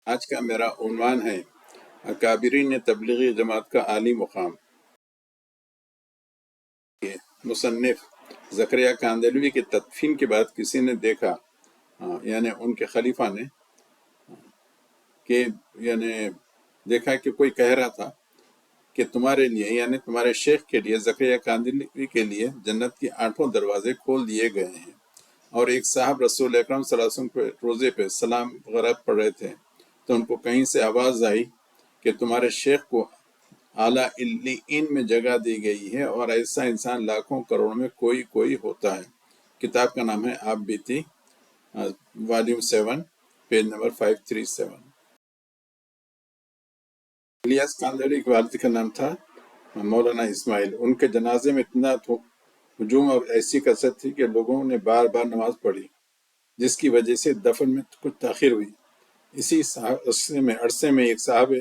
آج کا میرا عنوان ہے اکابرین تبلیغی جماعت کا عالی مقام۔ مصنف زکریا کاندلوی کی تدفین کے بعد کسی نے دیکھا، یعنی ان کے خلیفہ نے کہ دیکھا کہ کوئی کہہ رہا تھا کہ تمہارے لیے، یعنی تمہارے شیخ کے لیے، زکریا کاندلوی کے لیے جنت کی 8 دروازے کھول دیے گئے ہیں۔ اور ایک صاحب رسول اکرم صلی اللہ علیہ وسلم کے روزے پہ سلام وغیرہ پڑھ رہے تھے، تو ان کو کہیں سے آواز آئی کہ تمہارے شیخ کو اعلیٰ علیین میں جگہ دی گئی ہے، اور ایسا انسان لاکھوں کروڑوں میں کوئی ہوتا ہے۔ کتاب کا نام ہے آپ بیتی، volume 7، page number 537۔ Ilyas Kandhlavi کے والد کا نام تھا مولانا اسماعیل۔ ان کے جنازے میں اتنا ہجوم اور ایسی کثرت تھی کہ لوگوں نے بار بار نماز پڑھی، جس کی وجہ سے دفن میں کچھ تاخیر ہوئی۔ اسی عرصے میں ایک صاحب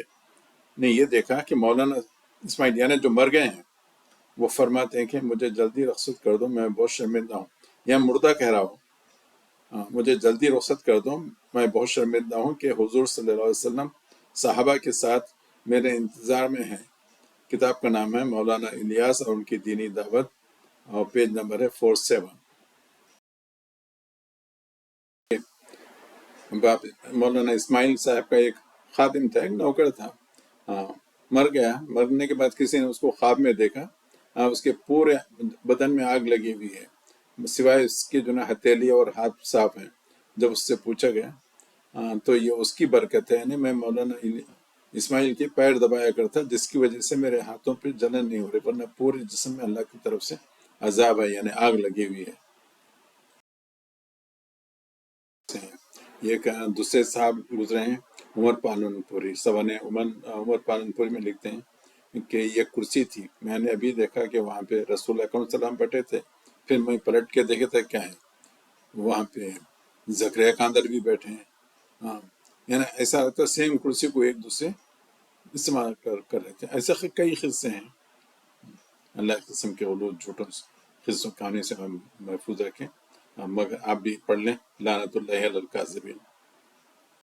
نے یہ دیکھا کہ مولانا اسماعیل، یعنی جو مر گئے ہیں، وہ فرماتے ہیں کہ مجھے جلدی رخصت کر دو، میں بہت شرمندہ ہوں۔ یا مردہ کہہ رہا ہوں، مجھے جلدی رخصت کر دو، میں بہت شرمندہ ہوں کہ حضور صلی اللہ علیہ وسلم صحابہ کے ساتھ میرے انتظار میں ہیں۔ کتاب کا نام ہے مولانا الیاس اور ان کی دینی دعوت، اور پیج نمبر ہے 47۔ مولانا اسماعیل صاحب کا ایک خادم تھا، ایک نوکر تھا، مر گیا۔ مرنے کے بعد کسی نے اس کو خواب میں دیکھا، اس کے پورے بدن میں آگ لگی ہوئی ہے، سوائے اس کے ہتھیلی اور ہاتھ صاف ہیں۔ جب اس سے پوچھا گیا تو یہ اس کی برکت ہے، یعنی میں مولانا اسماعیل کے پیر دبایا کرتا، جس کی وجہ سے میرے ہاتھوں پہ جلن نہیں ہو رہی، ورنہ پورے جسم میں اللہ کی طرف سے عذاب ہے، یعنی آگ لگی ہوئی ہے۔ یہ دوسرے صاحب گزرے ہیں، عمر پالن پوری، سوانح عمر پالن پوری میں لکھتے ہیں کہ یہ کرسی تھی، میں نے ابھی دیکھا کہ وہاں پہ رسول اکرم صلی اللہ علیہ وسلم بیٹھے تھے، پھر میں پلٹ کے دیکھے تھے کیا ہے، وہاں پہ زکریا کاندر بھی بیٹھے ہیں۔ یعنی ایسا ہوتا سیم کرسی کو ایک دوسرے استعمال کر رہے تھے۔ ایسے کئی قصے ہیں، اللہ کی قسم کے غلوط جھوٹوں قصوں کہانی سے ہم محفوظ رکھیں، مگر آپ بھی پڑھ لیں لعنت اللہ علی الکاذبین۔